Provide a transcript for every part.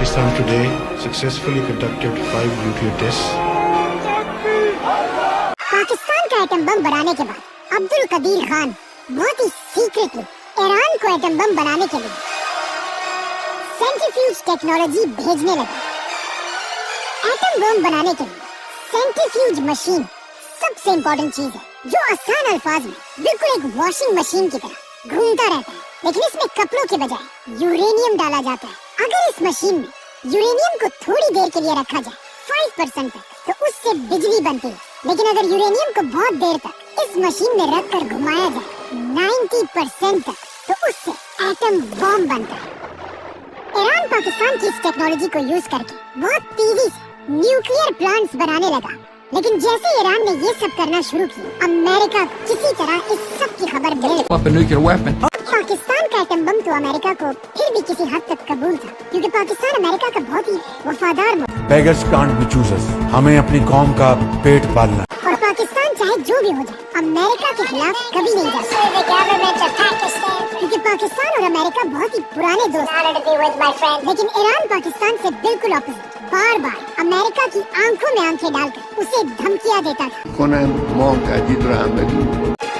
Pakistan today successfully conducted 5 nuclear tests. Pakistan का atom bomb बनाने के बाद अब्दुल कदीर खान बहुत ही सीक्रेटली ईरान को एटम बम बनाने के लिए सेंट्रीफ्यूज टेक्नोलॉजी भेजने लगे। एटम बम बनाने के लिए सेंट्रीफ्यूज मशीन सबसे इम्पोर्टेंट चीज है, जो आसान अल्फाज में बिल्कुल एक वॉशिंग मशीन की तरह घूमता रहता है, लेकिन इसमें कपड़ों के बजाय यूरेनियम डाला जाता है। अगर इस मशीन में यूरेनियम को थोड़ी देर के लिए रखा जाए 5% तक, तो उससे बिजली बनती है। लेकिन अगर यूरेनियम को बहुत देर तक इस मशीन में रख कर घुमाया जाए 90% तक, तो उससे एटम बम बनता है। ईरान पाकिस्तान की इस टेक्नोलॉजी को यूज करके बहुत तेजी से न्यूक्लियर प्लांट्स बनाने लगा, लेकिन जैसे ईरान ने ये सब करना शुरू किया, अमेरिका को किसी तरह इस सब की खबर मिल। पाकिस्तान का एटम बम तो अमेरिका को फिर भी किसी हद तक कबूल था, क्योंकि पाकिस्तान अमेरिका का बहुत ही वफादार Beggars can't be choosers. हमें अपनी कौम का पेट पालना। और पाकिस्तान चाहे जो भी हो जाए, अमेरिका के खिलाफ कभी नहीं जा सकता, क्योंकि पाकिस्तान और अमेरिका बहुत ही पुराने दोस्त हैं। लेकिन ईरान पाकिस्तान से बिल्कुल ऑपोजिट, बार बार अमेरिका की आंखों में आंखें डालकर उसे धमकियां देता था।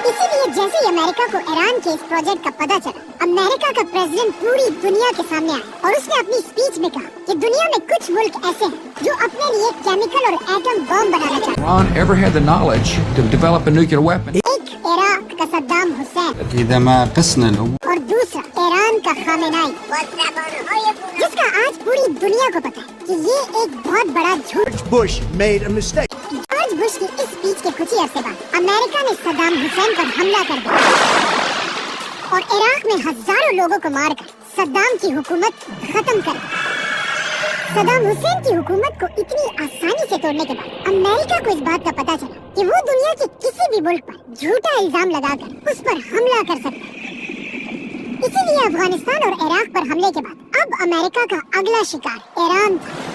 इसीलिए जैसे ही अमेरिका को ईरान के इस प्रोजेक्ट का पता चला, अमेरिका का प्रेसिडेंट पूरी दुनिया के सामने आया और उसने अपनी स्पीच में कहा कि दुनिया में कुछ मुल्क ऐसे हैं जो अपने लिए केमिकल और एटम बम बनाना चाहते हैं। Iran ever had the knowledge to develop a nuclear weapon. एक इराक का सद्दाम हुसैन إذا ما قسنا له और दूसरा ईरान का खामेनाई, जिसका आज पूरी दुनिया को पता है कि ये एक बहुत बड़ा झूठ। Bush made a mistake. George Bush की इस स्पीच के कुछ ही अरसे बाद अमेरिका ने सद्दाम हुसैन पर हमला कर दिया और इराक में हजारों लोगों को मारकर सद्दाम की हुकूमत खत्म कर दी। सद्दाम हुसैन की हुकूमत को इतनी आसानी से तोड़ने के बाद अमेरिका को इस बात का पता चला कि वो दुनिया के किसी भी मुल्क पर झूठा इल्जाम लगाकर उस पर हमला कर सकता है। इसीलिए अफगानिस्तान और इराक पर हमले के बाद अब अमेरिका का अगला शिकार ईरान था।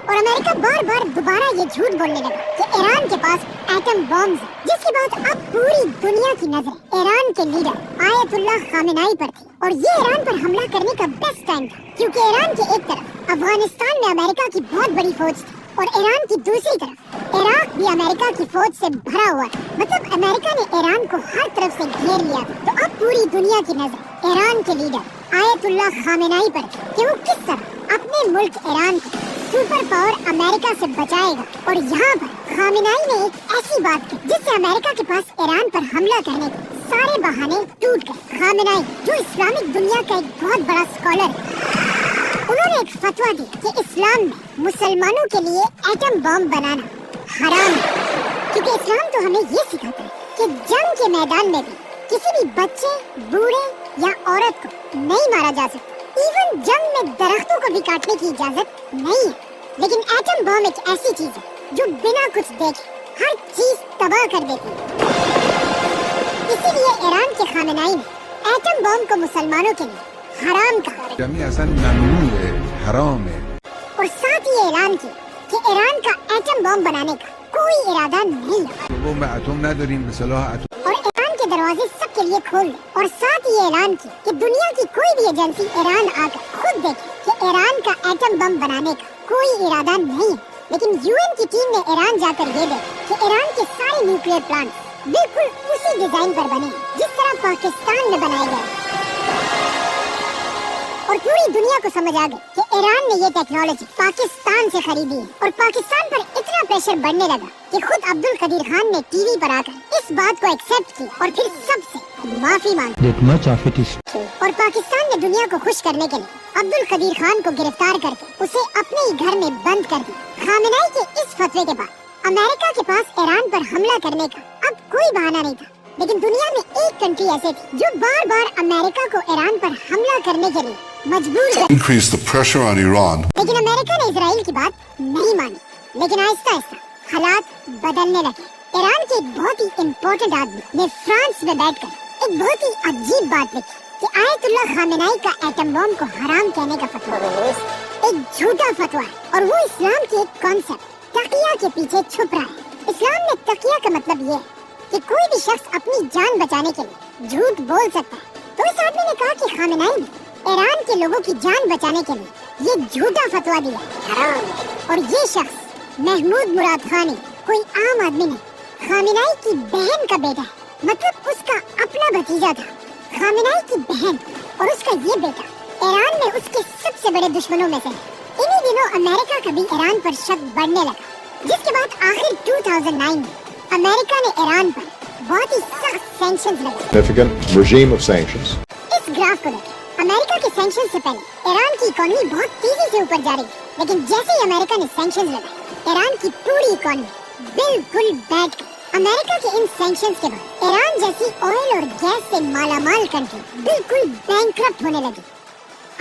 और अमेरिका बार बार दोबारा ये झूठ बोलने लगा कि ईरान के पास एटम बॉम्ब है, जिसके बाद अब पूरी दुनिया की नजर ईरान के लीडर आयतुल्लाह खामेनाई पर थी। और ये ईरान पर हमला करने का बेस्ट टाइम था, क्योंकि ईरान के एक तरफ अफगानिस्तान में अमेरिका की बहुत बड़ी फौज थी और ईरान की दूसरी तरफ इराक भी अमेरिका की फौज से भरा हुआ था। मतलब अमेरिका ने ईरान को हर तरफ से घेर लिया था। तो अब पूरी दुनिया की नजर ईरान के लीडर आयतुल्लाह खामेनाई पर थी कि वो किस तरह अपने मुल्क ईरान को सुपर पावर अमेरिका से बचाएगा। और यहाँ पर खामेनाई ने एक ऐसी बात की जिससे अमेरिका के पास ईरान पर हमला करने के सारे बहाने टूट गए। खामेनाई, जो इस्लामिक दुनिया का एक बहुत बड़ा स्कॉलर है, उन्होंने एक फतवा दी कि इस्लाम में मुसलमानों के लिए एटम बम बनाना हराम है, क्योंकि इस्लाम तो हमें ये सिखाता है कि जंग के मैदान में भी किसी भी बच्चे, बूढ़े या औरत को नहीं मारा जा सकता। इवन जंग में दरख्तों को भी काटने की इजाजत नहीं है। लेकिन एटम बम एक ऐसी चीज है जो बिना कुछ देखे हर चीज तबाह कर देती है। इसीलिए ईरान के खामेनाई ने एटम बम को मुसलमानों के लिए हराम कहा और साथ ही ऐलान किया कि ईरान का एटम बम बनाने का कोई इरादा नहीं है और ईरान के दरवाजे सबके लिए खोल दे। और साथ ही ऐलान किया कि दुनिया की कोई भी एजेंसी ईरान आकर खुद देखे कि ईरान का एटम बम बनाने का कोई इरादा नहीं है। लेकिन यूएन की टीम ने ईरान जाकर ये देखा कि ईरान के सारे न्यूक्लियर प्लांट बिल्कुल उसी डिजाइन पर बने जिस तरह पाकिस्तान में बनाए गए। और पूरी दुनिया को समझ आ गई कि ईरान ने ये टेक्नोलॉजी पाकिस्तान से खरीदी है। और पाकिस्तान पर इतना प्रेशर बढ़ने लगा कि खुद अब्दुल कदीर खान ने टीवी पर आकर इस बात को एक्सेप्ट किया और फिर सबसे माफी मांगी। और पाकिस्तान ने दुनिया को खुश करने के लिए अब्दुल कदीर खान को गिरफ्तार करके उसे अपने ही घर में बंद कर दिया। खामेनाई के इस फतवे के बाद अमेरिका के पास ईरान पर हमला करने का अब कोई बहाना नहीं था। लेकिन दुनिया में एक कंट्री ऐसे थी जो बार बार अमेरिका को ईरान पर हमला करने के लिए मजबूर है। Increase the pressure on Iran. लेकिन अमेरिका ने इजराइल की बात नहीं मानी। लेकिन आहिस्ता आहिस्ता हालात बदलने लगे। ईरान के एक बहुत ही इम्पोर्टेंट आदमी ने फ्रांस में बैठकर एक बहुत ही अजीब बात लिखी कि आयतुल्लाह खामेनाई का एटम बम को हराम कहने का फतवा एक झूठा फतवा है और वो इस्लाम के एक कॉन्सेप्ट तकिया के पीछे छुप रहा है। इस्लाम में तकिया का मतलब ये है कि कोई भी शख्स अपनी जान बचाने के लिए झूठ बोल सकता है। तो इस आदमी ने कहा कि खामेनाई ने ईरान के लोगों की जान बचाने के लिए ये झूठा फतवा दिया हराम। और ये शख्स महमूद मुराद खानी कोई आम आदमी नहीं, खामिनाई की बहन का बेटा है, मतलब उसका अपना भतीजा था। खामिनाई की बहन और उसका ये बेटा ईरान में उसके सबसे बड़े दुश्मनों में से है। इन्हीं दिनों अमेरिका का भी ईरान पर शक बढ़ने लगा, जिसके बाद आखिर 2009 में अमेरिका ने ईरान पर बहुत ही सख्त सैंक्शंस लगाए। significant regime of sanctions. इस ग्राफ को देखें, अमेरिका के सैंक्शन से पहले ईरान की इकोनॉमी बहुत तेजी से ऊपर जा रही थी, लेकिन जैसे ही अमेरिका ने सैंक्शंस लगाए, ईरान की पूरी इकोनॉमी बिल्कुल बैठ गई। अमेरिका के इन सैंक्शंस के बाद ईरान जैसी ऑयल और गैस से मालामाल कंट्री बिल्कुल बैंकरप्ट होने लगी।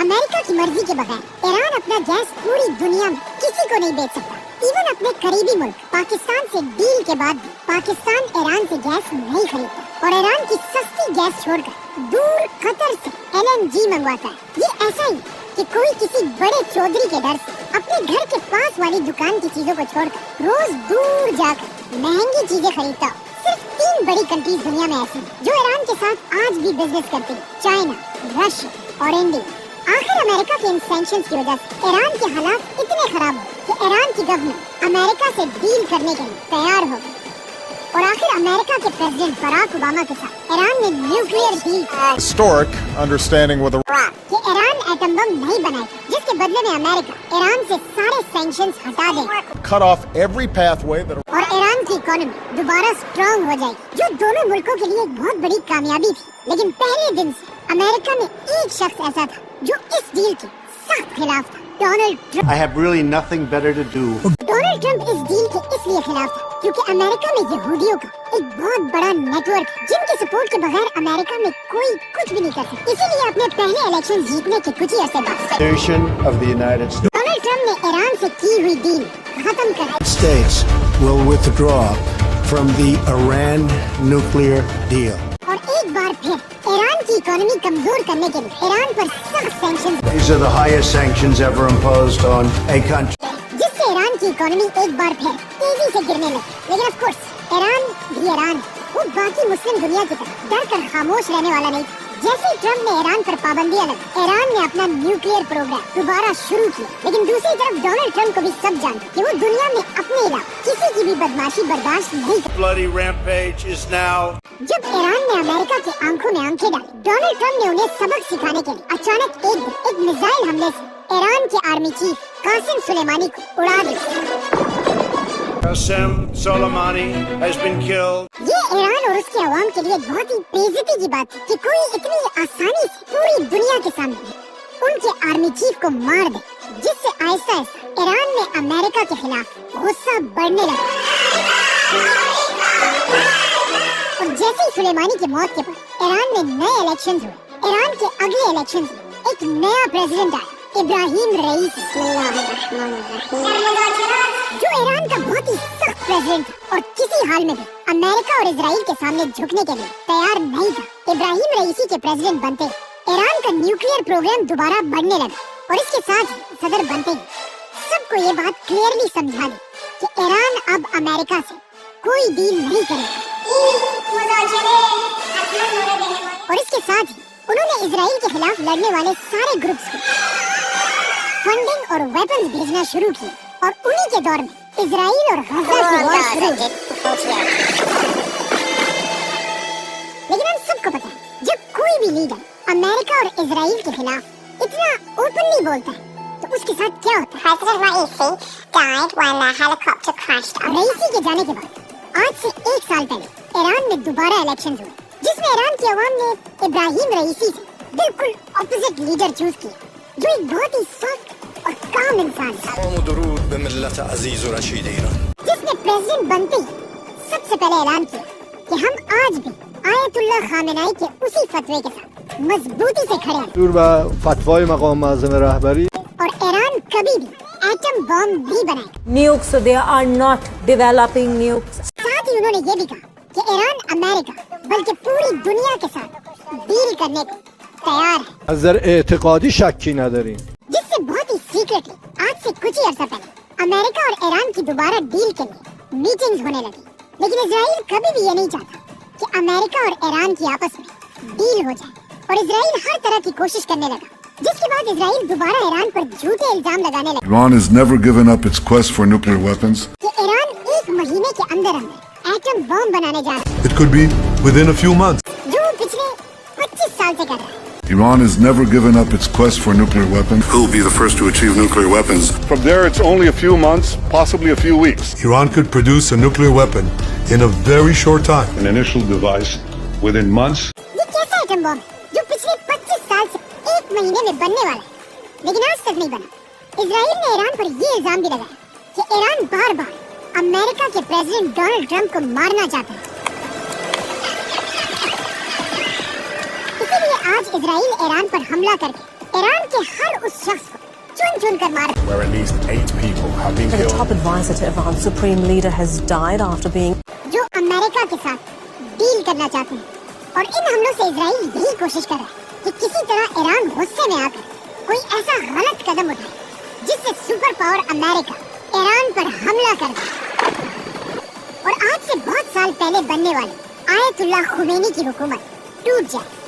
अमेरिका की मर्जी के बगैर ईरान अपना गैस पूरी दुनिया में किसी को नहीं बेच सकता। इवन अपने करीबी मुल्क पाकिस्तान से डील के बाद भी पाकिस्तान ईरान से गैस नहीं खरीदता और ईरान की सस्ती गैस छोड़कर दूर कतर से LNG मंगवाता है। ये ऐसा ही कि कोई किसी बड़े चौधरी के डर से अपने घर के पास वाली दुकान की चीजों को छोड़कर रोज दूर जाकर महंगी चीजें खरीदता हो। सिर्फ 3 बड़ी कंट्रीज दुनिया में ऐसी हैं जो ईरान के साथ आज भी बिजनेस करती है, चाइना, रशिया और इंडिया। आखिर अमेरिका के इन सैंक्शंस की वजह से ईरान के हालात इतने खराब हो कि ईरान की गवर्नमेंट अमेरिका से डील करने के लिए तैयार हो गई और आखिर अमेरिका के प्रेसिडेंट बराक ओबामा के साथ ईरान ने nuclear deal Historic understanding with Iran. कि ईरान एटम बम नहीं बनाएगा, जिसके बदले में अमेरिका ईरान से सारे सैंक्शंस हटा देगा Cut off every pathway that और ईरान की इकोनॉमी दोबारा स्ट्रांग हो जाएगी, जो दोनों मुल्कों के लिए एक बहुत बड़ी कामयाबी थी। लेकिन पहले दिन से अमेरिका में एक शख्स ऐसा था जो इस डील के सख्त खिलाफ था, Donald Trump. I have really nothing better to do. Donald Trump इस डील के इसलिए खिलाफ था क्योंकि अमेरिका में यहूदियों का एक बहुत बड़ा नेटवर्क है, जिनके सपोर्ट के बगैर अमेरिका में कोई कुछ भी नहीं कर सकता। इसीलिए अपने पहले इलेक्शन जीतने के कुछ ही अरसे बाद Constitution of the United Donald Trump ने ईरान से की हुई डील खत्म कर States will withdraw from the Iran nuclear deal. और एक बार फिर ईरान की इकोनॉमी कमजोर करने के लिए ईरान पर सख्त sanctions These are the highest sanctions ever imposed on a country. जिससे ईरान की इकोनॉमी एक बार फिर तेजी से गिरने लगी। लेकिन ऑफ कोर्स ईरान भी ईरान है, वो बाकी मुस्लिम दुनिया की तरह डर कर खामोश रहने वाला नहीं था। जैसे ही ट्रंप ने ईरान पर पाबंदियां लगाई, ईरान ने अपना न्यूक्लियर प्रोग्राम दोबारा शुरू किया। लेकिन दूसरी तरफ डोनाल्ड ट्रंप को भी सब जानते कि वो दुनिया में अपने इलाके किसी की भी बदमाशी बर्दाश्त नहीं कर। Bloody rampage is now. जब ईरान ने अमेरिका की आंखों में आंखें डाली, डोनाल्ड ट्रंप ने उन्हें सबक सिखाने के लिए अचानक एक मिसाइल हमले से ईरान के आर्मी चीफ कासिम सुलेमानी को उड़ा दिया। Qasem Soleimani has been killed. ये ईरान और उसके अवाम के लिए बहुत ही बेइज्जती की बात है कि कोई इतनी आसानी से पूरी दुनिया के सामने उनके आर्मी चीफ को मार दे, जिससे आहिस्ता आहिस्ता ईरान में अमेरिका के खिलाफ गुस्सा बढ़ने लगा। और जैसे ही सुलेमानी की मौत के बाद ईरान में नए इलेक्शंस हुए। ईरान के अगले इलेक्शंस में एक नया प्रेसिडेंट आया, इब्राहिम रईसी, जो ईरान का बहुत ही सख्त प्रेसिडेंट और किसी हाल में भी अमेरिका और इजराइल के सामने झुकने के लिए तैयार नहीं था। इब्राहिम रईसी के प्रेसिडेंट बनते ईरान का न्यूक्लियर प्रोग्राम दोबारा बढ़ने लगा और इसके साथ ही सदर बनते ही सबको ये बात क्लियरली समझा दी कि ईरान अब अमेरिका से कोई डील नहीं करेगा। और इसके साथ ही उन्होंने इजराइल के खिलाफ लड़ने वाले सारे ग्रुप्स को फंडिंग और वेपन्स भेजना शुरू किए और उन्हीं के दौर में इजराइल और गजा की वॉर शुरू हुई। लेकिन हम सबको पता है, जब कोई भी लीडर अमेरिका और इजराइल के खिलाफ इतना ओपनली बोलता है तो उसके साथ क्या होता है। रईसी के जाने के बाद आज से 1 साल पहले ईरान में दोबारा इलेक्शंस हुए, जिसमें ईरान की आवाम ने इब्राहिम रईसी से बिल्कुल ऑपोजिट लीडर चूज किया, जो एक बहुत ही सॉफ्ट और काम इंसान था, जिसने प्रेसिडेंट बनते ही सबसे पहले ऐलान किया कि हम आज भी आयतुल्लाह खामेनाई के उसी फतवे के साथ मजबूती से खड़े हैं और ईरान कभी भी एटम बम नहीं बनाएगा। Nukes, they are not developing nukes. साथ ही उन्होंने ये भी कहा कि ईरान अमेरिका बल्कि पूरी दुनिया के साथ डील करने को तैयार है, जिससे बहुत ही सीक्रेटली आज से कुछ ही अर्सा पहले अमेरिका और ईरान की दोबारा डील के लिए मीटिंग्स होने लगी। लेकिन इजराइल कभी भी ये नहीं चाहता कि अमेरिका और ईरान की आपस में डील हो जाए और इजराइल हर तरह की कोशिश करने लगा, जिसके बाद इजराइल दोबारा ईरान पर झूठे इल्जाम लगाने लगा Iran has never given up its quest for nuclear weapons. कि ईरान एक महीने के अंदर एटम बम बनाने जा रहा It could be within a few months. है, जो वो पिछले 25 साल से कर रहा है। Iran has never given up its quest for nuclear weapons. Who will be the first to achieve nuclear weapons? From there, it's only a few months, possibly a few weeks. Iran could produce a nuclear weapon in a very short time. An initial device within months. ये कैसा atom bomb है जो पिछले 25 साल से एक महीने में बनने वाला है, लेकिन आज तक नहीं बना। इजराइल ने ईरान पर ये इल्जाम भी लगाया कि ईरान बार बार अमेरिका के प्रेसिडेंट डोनाल्ड ट्रंप को मारना चाहता है। इसीलिए आज इजराइल ईरान पर हमला करके ईरान के हर उस शख्स को चुन चुन कर मार where at least 8 people have been The killed. top advisor to Iran's supreme leader has died after being जो अमेरिका के साथ डील करना चाहते हैं। और इन हमलों से इजराइल यही कोशिश कर रहा है कि किसी तरह ईरान गुस्से में आकर कोई ऐसा गलत कदम उठाए जिससे सुपर पावर अमेरिका ईरान पर हमला कर दे और आज से बहुत साल पहले बनने वाली आयतुल्लाह खुमैनी की हुकूमत टूट जाए।